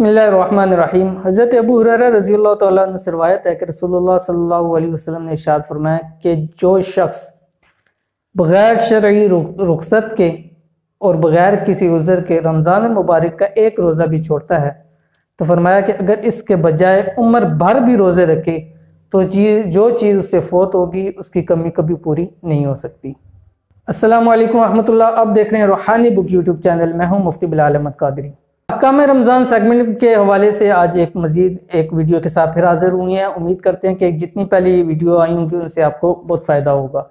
बिस्मिल्लाहिर्रहमानिर्रहीम। हज़रत अबू हुरैरा रज़ी अल्लाह तआला अन्हु से रिवायत है कि रसूलुल्लाह सल्लल्लाहु अलैहि वसल्लम ने इरशाद फरमाया कि जो शख्स बग़ैर शरई रुख़सत के और बग़ैर किसी उज़र के रमज़ान मुबारक का एक रोज़ा भी छोड़ता है तो फरमाया कि अगर इसके बजाय उम्र भर भी रोज़े रखे तो जो चीज़ उससे फ़ौत होगी उसकी कमी कभी पूरी नहीं हो सकती। अस्सलामु अलैकुम रहमतुल्लाह। अब देख रहे हैं रूहानी बुक यूट्यूब चैनल। मैं हूँ मुफ्ती बिलाल अहमद कादरी। अहकाम रमज़ान सेगमेंट के हवाले से आज एक वीडियो के साथ फिर हाजिर हुई हैं। उम्मीद करते हैं कि जितनी पहली वीडियो आई होंगी उनसे आपको बहुत फ़ायदा होगा।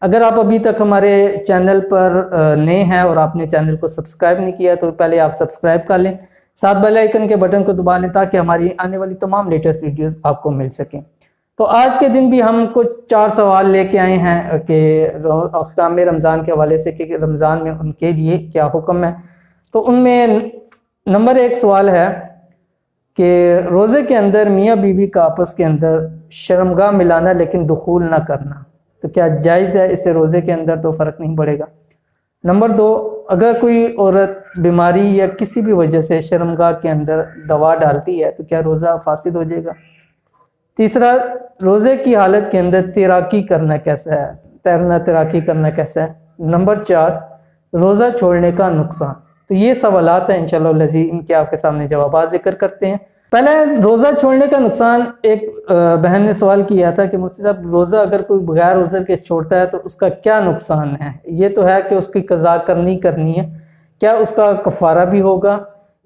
अगर आप अभी तक हमारे चैनल पर नए हैं और आपने चैनल को सब्सक्राइब नहीं किया तो पहले आप सब्सक्राइब कर लें, साथ बेल आइकन के बटन को दबा लें ताकि हमारी आने वाली तमाम लेटेस्ट वीडियोस आपको मिल सकें। तो आज के दिन भी हम कुछ 4 सवाल लेके आए हैं कि अहकाम रमज़ान के हवाले से कि रमज़ान में उनके लिए क्या हुक्म है। तो उनमें नंबर 1 सवाल है कि रोज़े के अंदर मियाँ बीवी का आपस के अंदर शर्मगाह मिलाना लेकिन दुखूल ना करना, तो क्या जायज़ है? इससे रोज़े के अंदर तो फ़र्क नहीं पड़ेगा। नंबर 2, अगर कोई औरत बीमारी या किसी भी वजह से शर्मगाह के अंदर दवा डालती है तो क्या रोज़ा फासिद हो जाएगा? तीसरा, रोज़े की हालत के अंदर तैराकी करना कैसा है, तैरना तैराकी करना कैसा है? नंबर 4, रोज़ा छोड़ने का नुकसान। तो ये सवालात हैं, इंशाअल्लाह लज़ी इनके आपके सामने जवाब जिक्र करते हैं। पहले रोज़ा छोड़ने का नुकसान, एक बहन ने सवाल किया था कि मुफ्ती साहब रोज़ा अगर कोई बगैर उज़र के छोड़ता है तो उसका क्या नुकसान है? ये तो है कि उसकी कज़ा करनी है, क्या उसका कफ़ारा भी होगा,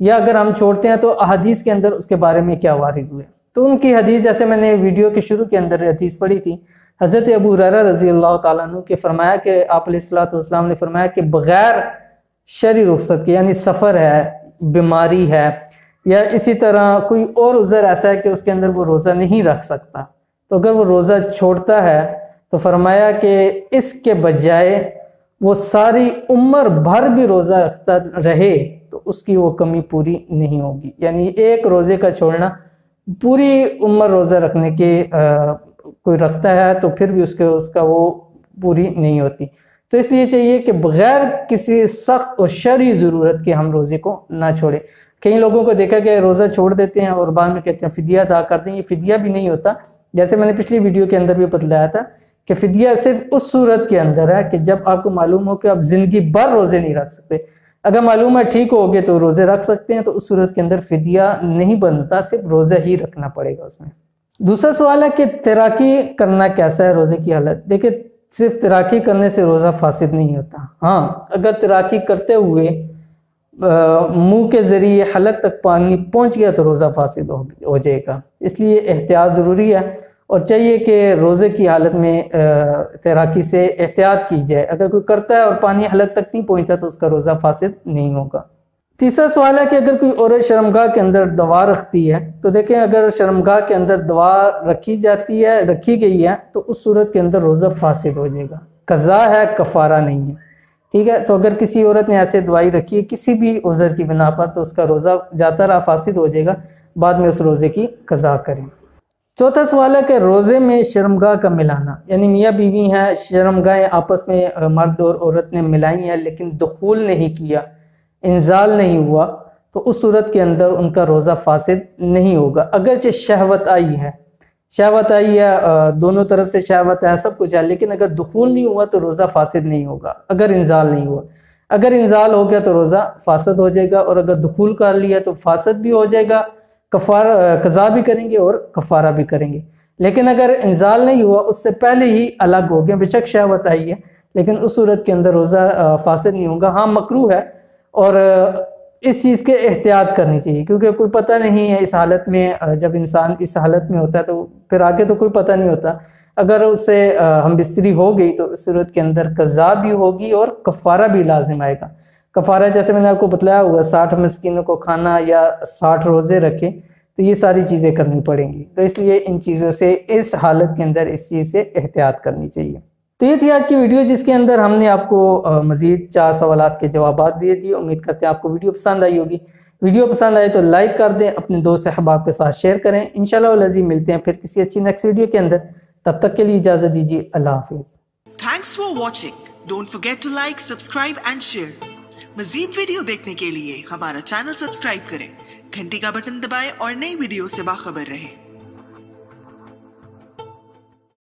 या अगर हम छोड़ते हैं तो अहादीस के अंदर उसके बारे में क्या वारिद हुए? तो उनकी हदीस, जैसे मैंने वीडियो के शुरू के अंदर हदीस पढ़ी थी, हज़रत अबू हुरैरा रज़ी अल्लाह तआला अन्हु के फरमाया कि आप अलैहिस्सलातु वस्सलाम ने फरमाया कि बग़ैर शरई रुख़सत के, यानी सफ़र है, बीमारी है, या इसी तरह कोई और उज़र ऐसा है कि उसके अंदर वो रोज़ा नहीं रख सकता, तो अगर वो रोज़ा छोड़ता है तो फरमाया कि इसके बजाय वो सारी उम्र भर भी रोज़ा रखता रहे तो उसकी वो कमी पूरी नहीं होगी। यानी एक रोज़े का छोड़ना पूरी उम्र रोज़ा रखने के कोई रखता है तो फिर भी उसका वो पूरी नहीं होती। तो इसलिए चाहिए कि बग़ैर किसी सख्त और शरई ज़रूरत के हम रोज़े को ना छोड़ें। कई लोगों को देखा कि रोज़ा छोड़ देते हैं और बाद में कहते हैं फ़िदिया अदा कर दें। ये फ़िदिया भी नहीं होता, जैसे मैंने पिछली वीडियो के अंदर भी बतलाया था कि फ़िदिया सिर्फ उस सूरत के अंदर है कि जब आपको मालूम हो कि आप ज़िंदगी भर रोज़े नहीं रख सकते। अगर मालूम है ठीक हो गए तो रोज़े रख सकते हैं, तो उस सूरत के अंदर फ़िदिया नहीं बनता, सिर्फ रोज़ा ही रखना पड़ेगा उसमें। दूसरा सवाल है कि तैराकी करना कैसा है रोज़े की हालत? देखिए, सिर्फ तैराकी करने से रोज़ा फासिद नहीं होता। हाँ, अगर तैराकी करते हुए मुंह के ज़रिए हलक तक पानी पहुंच गया तो रोज़ा फासिद हो जाएगा। इसलिए एहतियात ज़रूरी है और चाहिए कि रोज़े की हालत में तैराकी से एहतियात की जाए। अगर कोई करता है और पानी हलक तक नहीं पहुंचता तो उसका रोज़ा फासिद नहीं होगा। तीसरा सवाल है कि अगर कोई औरत शर्मगाह के अंदर दवा रखती है, तो देखें अगर शर्मगाह के अंदर दवा रखी गई है तो उस सूरत के अंदर रोज़ा फासिद हो जाएगा। कज़ा है, कफ़ारा नहीं है। ठीक है, तो अगर किसी औरत ने ऐसे दवाई रखी है किसी भी उज़र की बिना पर तो उसका रोज़ा जाता रहा फासिद हो जाएगा, बाद में उस रोज़े की कज़ा करें। चौथा सवाल है कि रोज़े में शर्मगाह का मिलाना, यानी मियाँ बीवी हैं, शर्मगाहें आपस में मर्द और औरत ने मिलाई हैं लेकिन दुखूल नहीं किया, इंजाल नहीं हुआ, तो उस सूरत के अंदर उनका रोज़ा फासिद नहीं होगा। अगरचे शहवत आई है, दोनों तरफ से शहवत है, सब कुछ है, लेकिन अगर दुखूल नहीं हुआ तो रोज़ा फासिद नहीं होगा अगर इंजाल नहीं हुआ। अगर इंजाल हो गया तो रोज़ा फासिद हो जाएगा, और अगर दुखूल कर लिया तो फासिद भी हो जाएगा, कज़ा भी करेंगे और कफ़ारा भी करेंगे। लेकिन अगर इंजाल नहीं हुआ, उससे पहले ही अलग हो गया, बेशक शहवत आई है, लेकिन उस सूरत के अंदर रोज़ा फासिद नहीं होगा। हाँ, मकरूह है और इस चीज़ के एहतियात करनी चाहिए, क्योंकि कोई पता नहीं है इस हालत में, जब इंसान इस हालत में होता है तो फिर आगे तो कोई पता नहीं होता। अगर उससे हम बिस्तरी हो गई तो इस सूरत के अंदर कज़ा भी होगी और कफ़ारा भी लाजिम आएगा। कफ़ारा जैसे मैंने आपको बतलाया हुआ, 60 मिस्कीनों को खाना या 60 रोज़े रखे, तो ये सारी चीज़ें करनी पड़ेंगी। तो इसलिए इन चीज़ों से, इस हालत के अंदर इस चीज़ से एहतियात करनी चाहिए। तो ये थी आज की वीडियो जिसके अंदर हमने आपको मज़ीद 4 सवालात के जवाब दे दिए। उम्मीद करते हैं आपको वीडियो पसंद आई होगी। वीडियो पसंद आए तो लाइक कर दें, अपने दोस्त अहबाब के साथ शेयर करें। इंशाअल्लाह लज़ीज़ मिलते हैं फिर किसी अच्छी नेक्स्ट वीडियो के अंदर। तब तक के लिए इजाज़त दीजिए। अल्लाह हाफ़िज़। Thanks for watching. Don't forget to like, subscribe and share. मज़ीद वीडियो देखने के लिए हमारा चैनल सब्सक्राइब करें। घंटी का बटन दबाएं और नई वीडियो से बाखबर रहें।